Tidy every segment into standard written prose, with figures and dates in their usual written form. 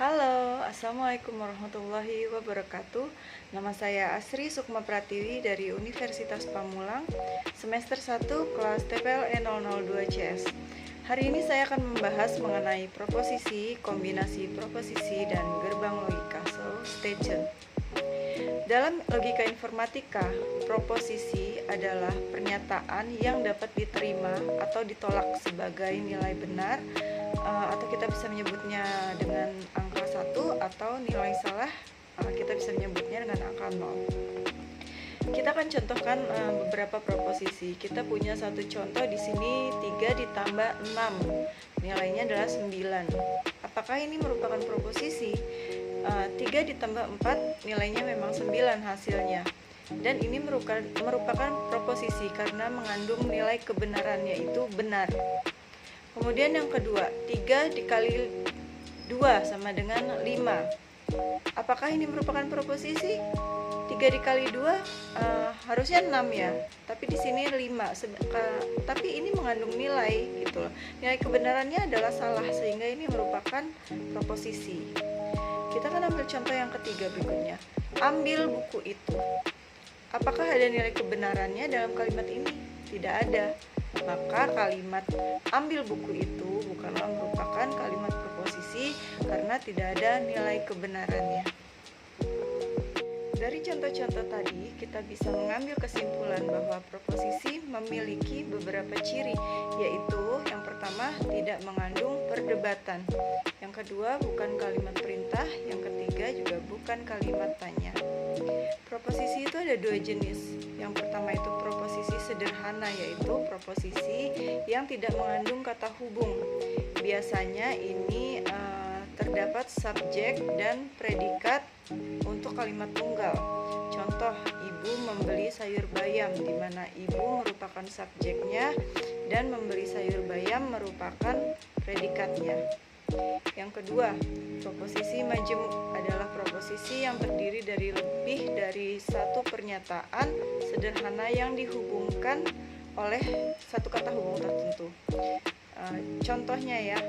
Halo, Assalamualaikum warahmatullahi wabarakatuh. Nama saya Asri Sukma Pratiwi dari Universitas Pamulang, semester 1 kelas TPLE 002 CS. Hari ini saya akan membahas mengenai proposisi, kombinasi proposisi, dan gerbang logika. So, stay tune. Dalam logika informatika, proposisi adalah pernyataan yang dapat diterima atau ditolak sebagai nilai benar, atau kita bisa menyebutnya dengan angka 1, atau nilai salah, kita bisa menyebutnya dengan angka 0. Kita akan contohkan beberapa proposisi. Kita punya satu contoh di sini, 3 ditambah 6, nilainya adalah 9. Apakah ini merupakan proposisi? 3 ditambah 4 nilainya memang 9 hasilnya, dan ini merupakan proposisi karena mengandung nilai kebenaran, yaitu benar. Kemudian yang kedua, 3 dikali 2 sama dengan 5. Apakah ini merupakan proposisi? 3 dikali 2 harusnya 6 ya, tapi di sini 5. Tapi ini mengandung nilai gitu loh. Nilai kebenarannya adalah salah, sehingga ini merupakan proposisi. Kita akan ambil contoh yang ketiga berikutnya. Ambil buku itu. Apakah ada nilai kebenarannya dalam kalimat ini? Tidak ada. Maka kalimat ambil buku itu bukanlah merupakan kalimat proposisi karena tidak ada nilai kebenarannya. Dari contoh-contoh tadi, kita bisa mengambil kesimpulan bahwa proposisi memiliki beberapa ciri, yaitu yang pertama, tidak mengandung perdebatan. Yang kedua, bukan kalimat perintah. Yang ketiga, juga bukan kalimat tanya. Proposisi itu ada dua jenis. Yang pertama itu proposisi sederhana, yaitu proposisi yang tidak mengandung kata hubung. Biasanya ini terdapat subjek dan predikat untuk kalimat tunggal. Contoh, ibu membeli sayur bayam, di mana ibu merupakan subjeknya dan membeli sayur bayam merupakan predikatnya. Yang kedua, proposisi majemuk adalah proposisi yang terdiri dari lebih dari satu pernyataan sederhana yang dihubungkan oleh satu kata hubung tertentu. Contohnya ya,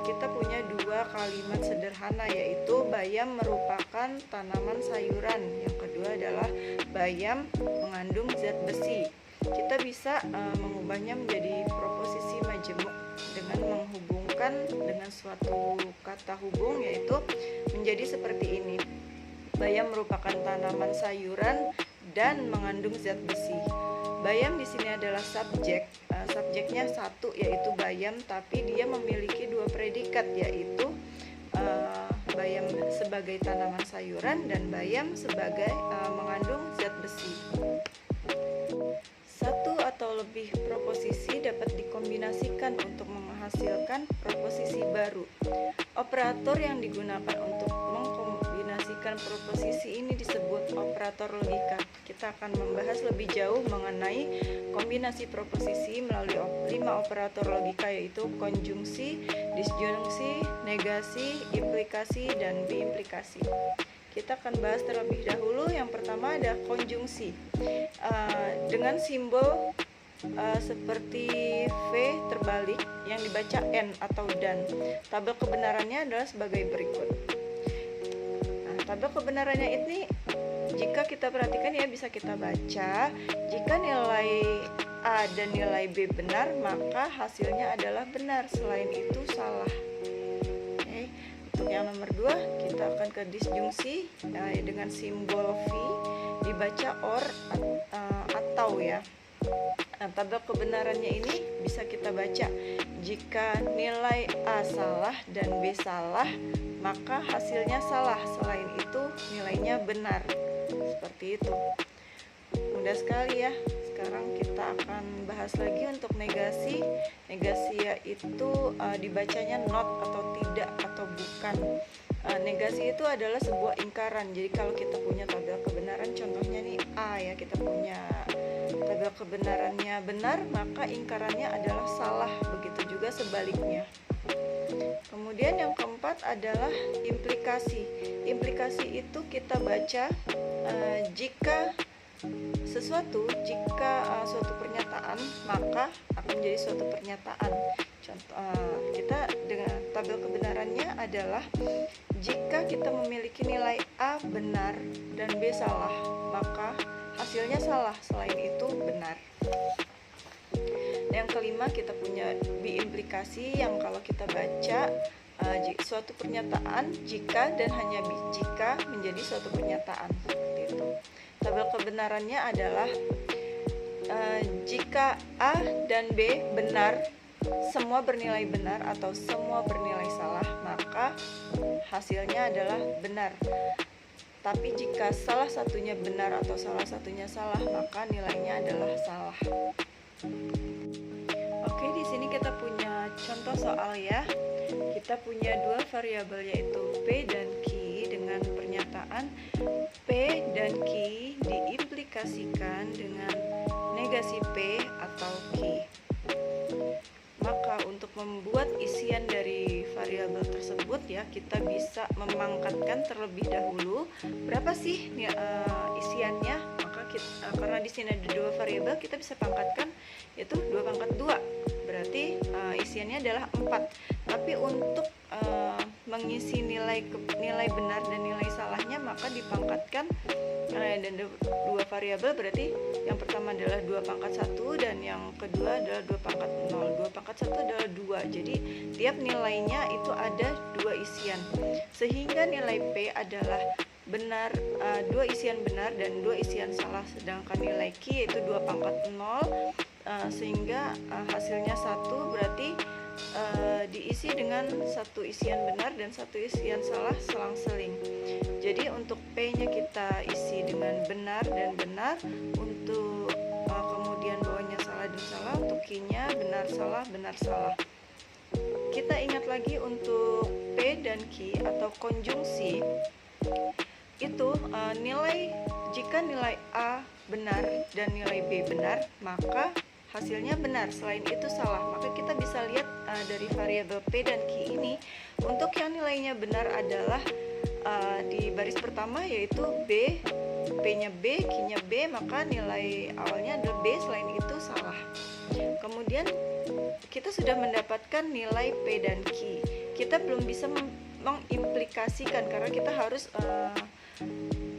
kita punya dua kalimat sederhana, yaitu bayam merupakan tanaman sayuran. Yang kedua adalah bayam mengandung zat besi. Kita bisa mengubahnya menjadi proposisi majemuk dengan menghubungkan dengan suatu kata hubung, yaitu menjadi seperti ini. Bayam merupakan tanaman sayuran dan mengandung zat besi. Bayam di sini adalah subjek, subjeknya satu, yaitu bayam, tapi dia memiliki dua predikat, yaitu bayam sebagai tanaman sayuran dan bayam sebagai mengandung zat besi. Satu atau lebih proposisi dapat dikombinasikan untuk menghasilkan proposisi baru. Operator yang digunakan untuk mengkombinasikan proposisi ini disebut operator logika. Kita akan membahas lebih jauh mengenai kombinasi proposisi melalui 5 operator logika, yaitu konjungsi, disjungsi, negasi, implikasi, dan biimplikasi. Kita akan bahas terlebih dahulu. Yang pertama ada konjungsi, dengan simbol seperti V terbalik yang dibaca N atau dan. Tabel kebenarannya adalah sebagai berikut. Nah, tabel kebenarannya ini jika kita perhatikan ya, bisa kita baca. Jika nilai A dan nilai B benar, maka hasilnya adalah benar, selain itu salah. Oke. Untuk yang nomor 2, kita akan ke disjungsi dengan simbol V, dibaca or atau ya. Nah, tabel kebenarannya ini bisa kita baca. Jika nilai A salah dan B salah, maka hasilnya salah, selain itu nilainya benar. Seperti itu. Mudah sekali ya. Sekarang kita akan bahas lagi untuk negasi. Negasi yaitu dibacanya not atau tidak atau bukan. Negasi itu adalah sebuah ingkaran. Jadi kalau kita punya tabel kebenaran, contohnya nih A ya, kita punya tabel kebenarannya benar, maka ingkarannya adalah salah. Begitu juga sebaliknya. Kemudian yang keempat adalah implikasi. Implikasi itu kita baca jika suatu pernyataan maka akan menjadi suatu pernyataan. Contoh, kita dengan tabel kebenarannya adalah jika kita memiliki nilai A benar dan B salah, maka hasilnya salah, selain itu benar. Yang kelima, kita punya biimplikasi yang kalau kita baca suatu pernyataan jika dan hanya jika menjadi suatu pernyataan, seperti itu. Tabel kebenarannya adalah jika A dan B benar, semua bernilai benar atau semua bernilai salah, maka hasilnya adalah benar. Tapi jika salah satunya benar atau salah satunya salah, maka nilainya adalah salah. Oke, di sini kita punya contoh soal ya. Kita punya dua variabel yaitu P dan Q dengan pernyataan P dan Q diimplikasikan dengan negasi P atau Q. Maka untuk membuat isian dari variabel tersebut ya, kita bisa memangkatkan terlebih dahulu berapa sih isiannya. Maka karena di sini ada dua variabel, kita bisa pangkatkan yaitu 2 pangkat 2. Berarti isiannya adalah 4. Tapi untuk mengisi nilai benar dan nilai salahnya, maka dipangkatkan dan dua variabel, berarti yang pertama adalah 2 pangkat 1 dan yang kedua adalah 2 pangkat 0. 2 pangkat 1 adalah 2. Jadi tiap nilainya itu ada 2 isian. Sehingga nilai P adalah benar, 2 isian benar dan 2 isian salah. Sedangkan nilai Q yaitu 2 pangkat 0, sehingga hasilnya 1, berarti diisi dengan 1 isian benar dan 1 isian salah selang-seling. Jadi untuk P-nya kita isi dengan benar dan benar, untuk kemudian bawahnya salah dan salah, untuk Q-nya benar salah. Kita ingat lagi untuk P dan Q atau konjungsi itu jika nilai A benar dan nilai B benar, maka hasilnya benar, selain itu salah. Maka kita bisa lihat dari variabel P dan Q ini, untuk yang nilainya benar adalah di baris pertama yaitu B, P-nya B, Q-nya B, maka nilai awalnya adalah B, selain itu salah. Kemudian kita sudah mendapatkan nilai P dan Q. Kita belum bisa mengimplikasikan karena kita harus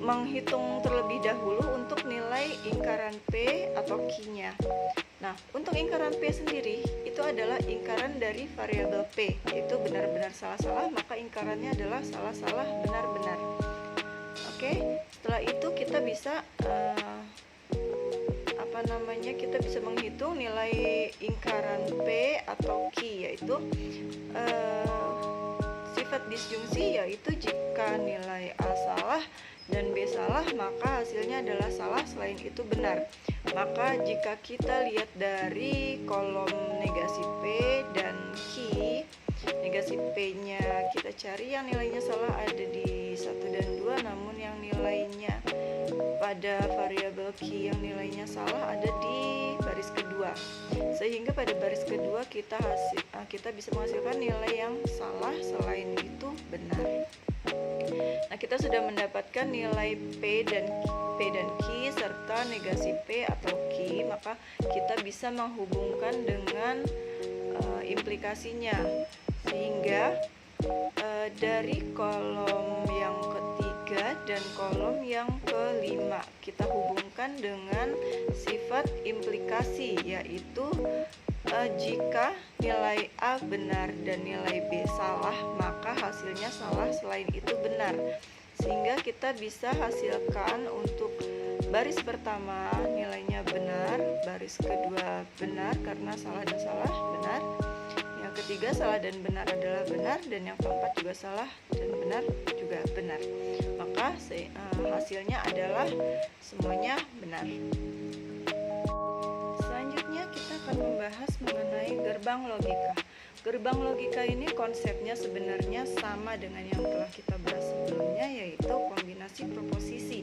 menghitung terlebih dahulu untuk nilai ingkaran P atau Q-nya. Nah, untuk ingkaran P sendiri itu adalah ingkaran dari variabel P, yaitu benar-benar salah-salah, maka ingkarannya adalah salah-salah benar-benar. Oke, setelah itu kita bisa kita bisa menghitung nilai ingkaran P atau Q, yaitu sifat disjungsi, yaitu jika nilai A salah dan B salah, maka hasilnya adalah salah, selain itu benar. Maka jika kita lihat dari kolom negasi P dan Q, negasi P-nya kita cari yang nilainya salah ada di 1 dan 2, namun yang nilainya pada variabel Q yang nilainya salah ada di baris kedua. Sehingga pada baris kedua kita bisa menghasilkan nilai yang salah, selain itu benar. Nah, kita sudah mendapatkan nilai P dan Q serta negasi P atau Q, maka kita bisa menghubungkan dengan implikasinya. Sehingga dari kolom yang ketiga dan kolom yang kelima kita hubungkan dengan sifat implikasi, yaitu jika nilai A benar dan nilai B salah, maka hasilnya salah, selain itu benar. Sehingga kita bisa hasilkan untuk baris pertama nilainya benar, baris kedua benar karena salah dan salah benar, yang ketiga salah dan benar adalah benar, dan yang keempat juga salah dan benar juga benar. Maka hasilnya adalah semuanya benar. Kita akan membahas mengenai gerbang logika. Gerbang logika ini konsepnya sebenarnya sama dengan yang telah kita bahas sebelumnya, yaitu kombinasi proposisi,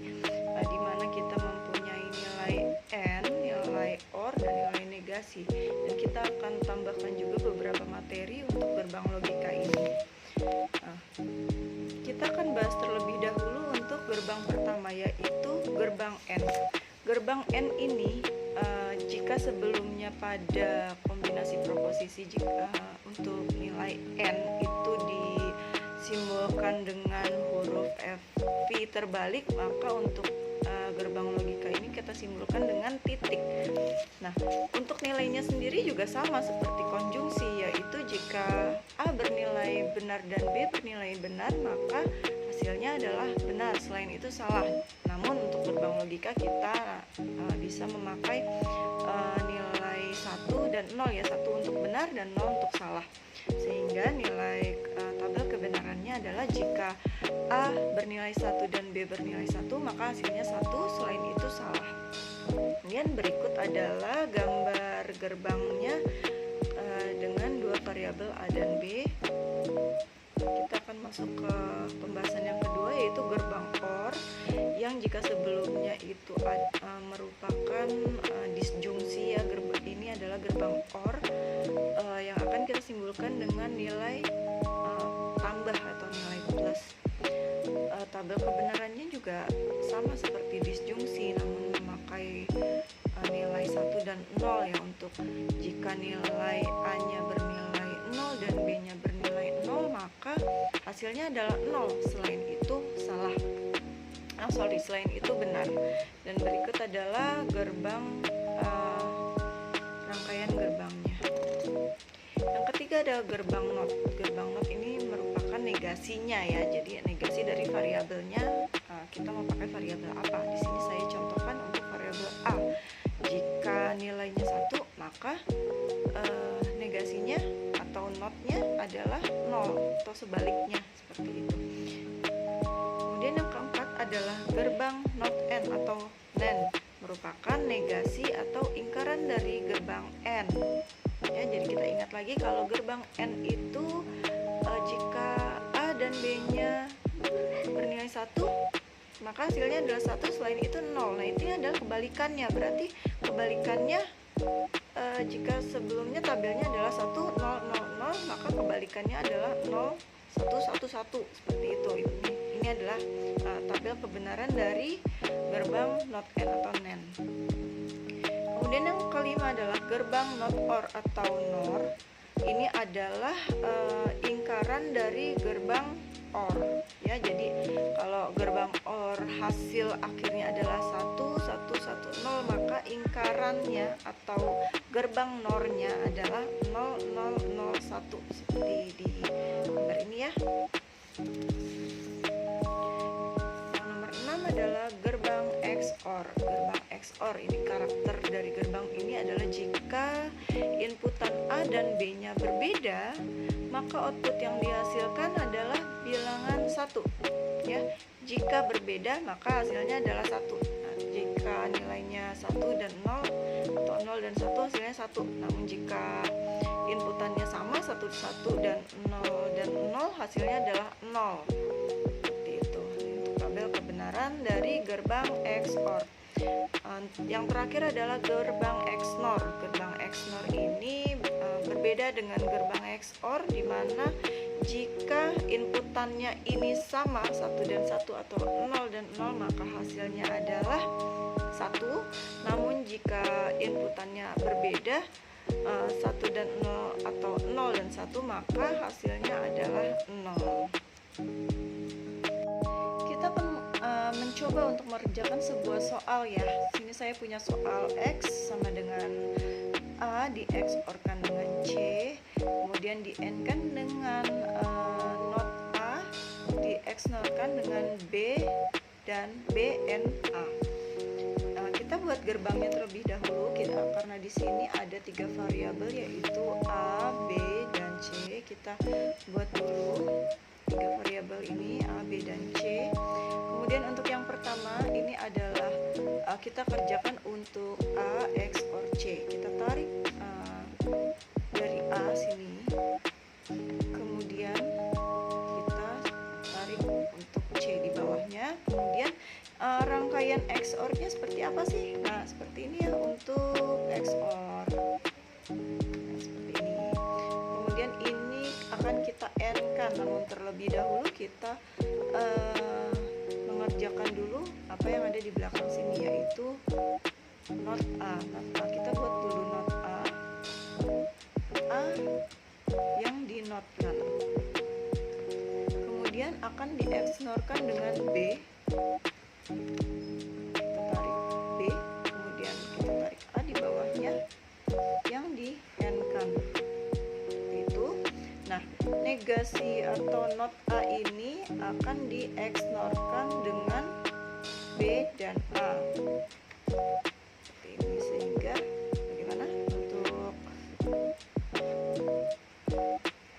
di mana kita mempunyai nilai N, nilai OR, dan nilai negasi. Dan kita akan tambahkan juga beberapa materi untuk gerbang logika ini. Kita akan bahas terlebih dahulu untuk gerbang pertama, yaitu gerbang N. Gerbang N ini jika sebelumnya pada kombinasi proposisi untuk nilai n itu disimbolkan dengan huruf V terbalik, maka untuk gerbang logika ini kita simbolkan dengan titik. Nah, untuk nilainya sendiri juga sama seperti konjungsi, yaitu jika A bernilai benar dan B bernilai benar, maka hasilnya adalah benar, selain itu salah. Namun untuk gerbang logika kita bisa memakai nilai 1 dan 0 ya, 1 untuk benar dan 0 untuk salah. Sehingga nilai tabel kebenarannya adalah jika A bernilai 1 dan B bernilai 1, maka hasilnya 1, selain itu salah. Kemudian berikut adalah gambar gerbangnya dengan dua variabel A dan B. Kita akan masuk ke pembahasan yang kedua, yaitu gerbang OR, yang jika sebelumnya itu merupakan disjungsi ya, ini adalah gerbang OR yang akan kita simbolkan dengan nilai tambah atau nilai plus. Tabel kebenarannya juga sama seperti disjungsi, namun memakai nilai 1 dan 0 ya, untuk jika nilai A-nya bernilai 0 dan B-nya bernilai 0, maka hasilnya adalah 0, selain itu salah. Selain itu benar. Dan berikut adalah gerbang rangkaian gerbangnya. Yang ketiga adalah gerbang not. Gerbang not ini merupakan negasinya ya. Jadi negasi dari variabelnya, kita mau pakai variabel apa? Di sini saya contohkan untuk variabel A. Jika nilainya 1, maka negasinya atau notnya adalah 0 atau sebaliknya seperti itu. Kemudian yang keempat adalah gerbang not n atau nen, merupakan negasi atau ingkaran dari gerbang n. Ya, jadi kita ingat lagi kalau gerbang n itu jika A dan B-nya bernilai 1, maka hasilnya adalah 1, selain itu 0. Nah, ini adalah kebalikannya. Berarti kebalikannya jika sebelumnya tabelnya adalah 1, 0, 0, 0, maka kebalikannya adalah 0, 1, 1, 1. Seperti itu. Ini adalah tabel kebenaran dari gerbang not n atau nen. Kemudian yang kelima adalah gerbang not or atau nor. Ini adalah ingkaran dari gerbang or ya. Jadi kalau gerbang or hasil akhirnya adalah 1, 1, 1, 0, maka ingkarannya atau gerbang nornya adalah 0, 0, 0, 1 seperti di gambar ini ya. Yang nomor 6 adalah gerbang XOR. Gerbang XOR ini karakter dari gerbang ini adalah jika inputan A dan B-nya berbeda, maka output yang dihasilkan adalah bilangan 1 ya. Jika berbeda maka hasilnya adalah 1. Nah, jika nilainya 1 dan 0 atau 0 dan 1, hasilnya 1. Namun jika inputannya sama 1, 1 dan 0, hasilnya adalah 0. Seperti itu. Untuk tabel kebenaran dari gerbang XOR. Yang terakhir adalah gerbang XNOR. Gerbang XNOR ini berbeda dengan gerbang XOR, di mana jika inputannya ini sama 1 dan 1 atau 0 dan 0, maka hasilnya adalah 1. Namun jika inputannya berbeda 1 dan 0 atau 0 dan 1, maka hasilnya adalah 0. Kita akan mencoba untuk mengerjakan sebuah soal ya. Sini saya punya soal X sama dengan A di XOR-kan dengan C, kemudian di N-kan dengan not A, di XNOR-kan dengan B dan BNA. Kita buat gerbangnya terlebih dahulu karena di sini ada 3 variabel, yaitu A, B, dan C. Kita buat dulu 3 variabel ini, A, B, dan C. Kemudian untuk yang pertama ini adalah kita kerjakan untuk A XOR C. Kita tarik dari A sini, kemudian kita tarik untuk C di bawahnya. Kemudian rangkaian XOR-nya seperti apa sih? Nah, seperti ini ya untuk XOR. Nah, seperti ini. Kemudian ini akan kita N-kan, namun terlebih dahulu kita mengerjakan dulu apa yang ada di belakang sini, yaitu not A. Kita buat dulu not A yang dinotkan, kemudian akan di XNOR-kan dengan B. Kita tarik B, kemudian kita tarik A di bawahnya yang di AND-kan. Itu. Nah, negasi atau not A ini akan di XNOR-kan dengan B dan A. Seperti ini, sehingga bagaimana untuk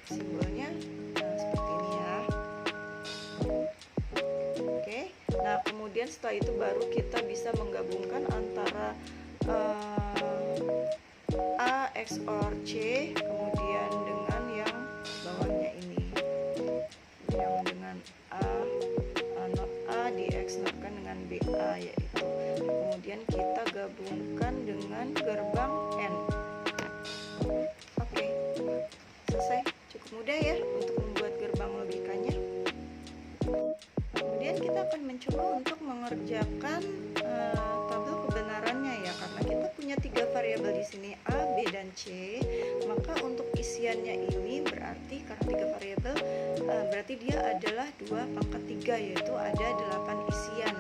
simbolnya? Nah, seperti ini ya. Oke. Nah, kemudian setelah itu baru kita bisa menggabungkan antara A XOR C, kemudian dengan yang bawahnya ini, yang dengan not A di XNOR-kan dengan BA, yaitu kemudian kita gabungkan dengan gerbang N. Oke, selesai. Cukup mudah ya untuk membuat gerbang logikanya. Kemudian kita akan mencoba untuk mengerjakan tabel kebenarannya ya, karena kita punya 3 variabel di sini A, B, dan C. Maka untuk isiannya ini berarti karena 3 variabel berarti dia adalah 2/3, yaitu ada 8 isian.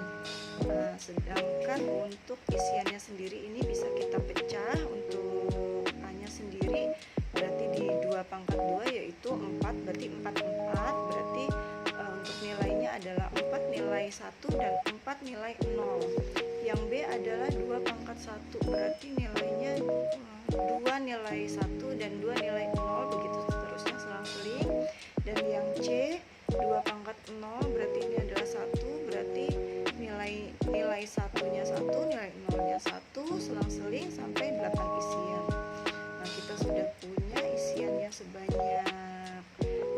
Sedangkan untuk isiannya sendiri ini bisa kita pecah. Untuk A-nya sendiri berarti di 2/2 yaitu 4, berarti 4/4, berarti untuk nilainya adalah 4 nilai 1 dan 4 nilai 0. Yang B adalah 2/1, berarti nilainya 2 nilai 1 dan 2 nilai 0, begitu seterusnya selang-seling. Dan yang C 2/0, berarti ini adalah 1, berarti nilai 1-nya 1, nilai 0-nya 1, selang-seling sampai 8 isian. Nah, kita sudah punya isiannya sebanyak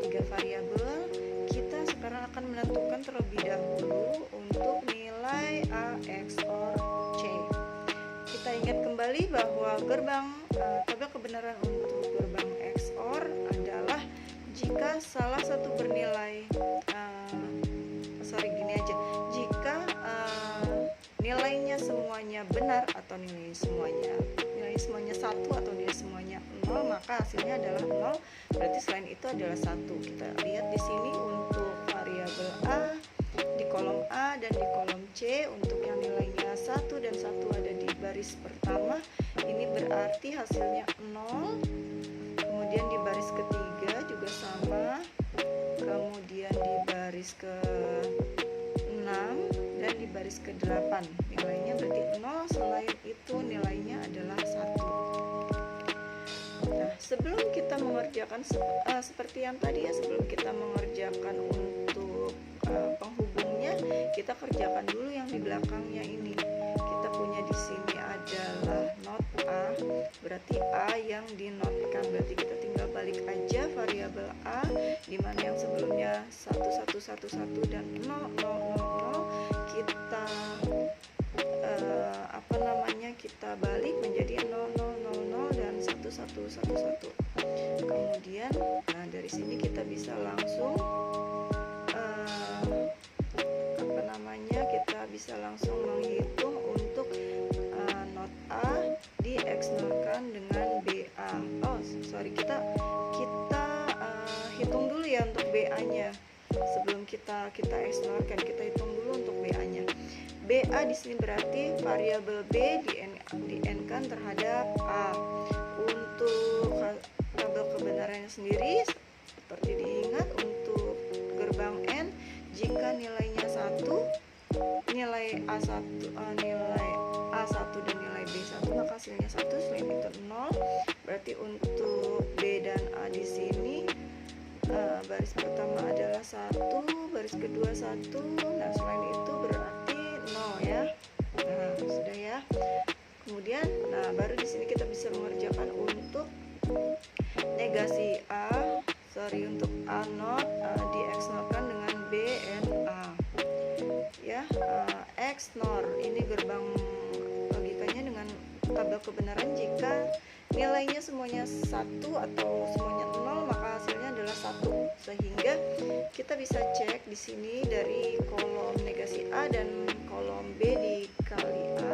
3 variabel. Kita sekarang akan menentukan terlebih dahulu untuk nilai A XOR C. Kita ingat kembali bahwa gerbang tabel kebenaran untuk gerbang XOR adalah jika salah satu bernilai jika nilainya semuanya benar atau nilai semuanya 1 atau nilai semuanya 0, maka hasilnya adalah 0. Berarti selain itu adalah 1. Kita lihat di sini untuk variabel A di kolom A dan di kolom C, untuk yang nilainya 1 dan 1 ada di baris pertama, ini berarti hasilnya 0. Kemudian di baris ketiga juga sama, kemudian di baris ke-6 dan di baris ke-8 nilainya berarti 0, selain itu nilainya adalah 1. Nah, sebelum kita mengerjakan seperti yang tadi ya, sebelum kita mengerjakan untuk penghubungnya, kita kerjakan dulu yang di belakangnya ini. Kita punya di sini adalah not A, berarti A yang dinotkan, berarti kita tinggal balik aja variabel A di mana yang sebelumnya 1 1 1 1 dan 0 0 0 0, kita kita balik menjadi 0 0 0 0 dan 1 1 1 1. Kemudian dari sini kita bisa langsung kita bisa langsung menghitung untuk not A di XNOR-kan dengan BA. Kita hitung dulu ya untuk BA-nya. Sebelum kita XNOR-kan, kita hitung dulu untuk BA-nya. BA di sini berarti variabel B di N-kan terhadap A. Untuk tabel kebenarannya sendiri seperti diingat, untuk gerbang N jika nilainya 1, nilai A1 dan nilai B1, maka hasilnya 1, selain itu 0. Berarti untuk B dan A di sini baris pertama adalah 1, baris kedua 1, nah selain itu berarti 0 ya. Nah, sudah ya. Kemudian baru di sini kita bisa mengerjakan untuk negasi untuk A not di XNOR-kan dengan B and A ya. XNOR ini gerbang logikanya dengan tabel kebenaran jika nilainya semuanya 1 atau semuanya 0, maka hasilnya adalah 1. Sehingga kita bisa cek di sini dari kolom negasi A dan kolom B dikali A.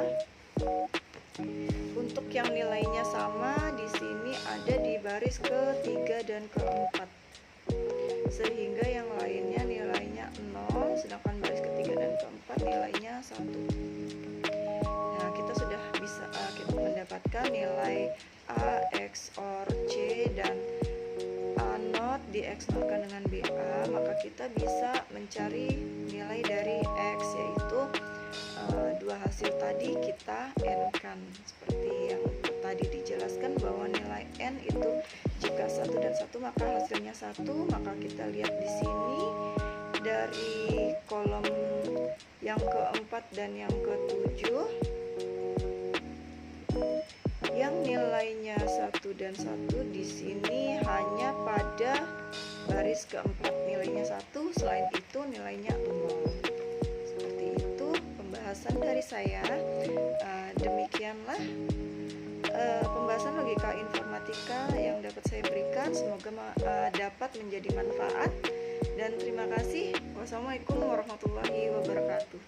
Untuk yang nilainya sama di sini ada di baris ke-3 dan ke-4. Sehingga yang lainnya nilainya 0, sedangkan baris ke-3 dan ke-4 nilainya 1. Nah, kita sudah bisa kita mendapatkan nilai A XOR C dan A0 di XOR-kan dengan BA, maka kita bisa mencari nilai dari X, yaitu dua hasil tadi kita N-kan. Seperti yang tadi dijelaskan bahwa nilai N itu jika 1 dan 1 maka hasilnya 1, maka kita lihat di sini dari kolom yang keempat dan yang ke-7 yang nilainya 1 dan 1 di sini hanya pada baris keempat nilainya 1, selain itu nilainya 0. Seperti itu pembahasan dari saya. Demikianlah pembahasan logika informatika yang dapat saya berikan. Semoga dapat menjadi manfaat, dan terima kasih. Wassalamualaikum warahmatullahi wabarakatuh.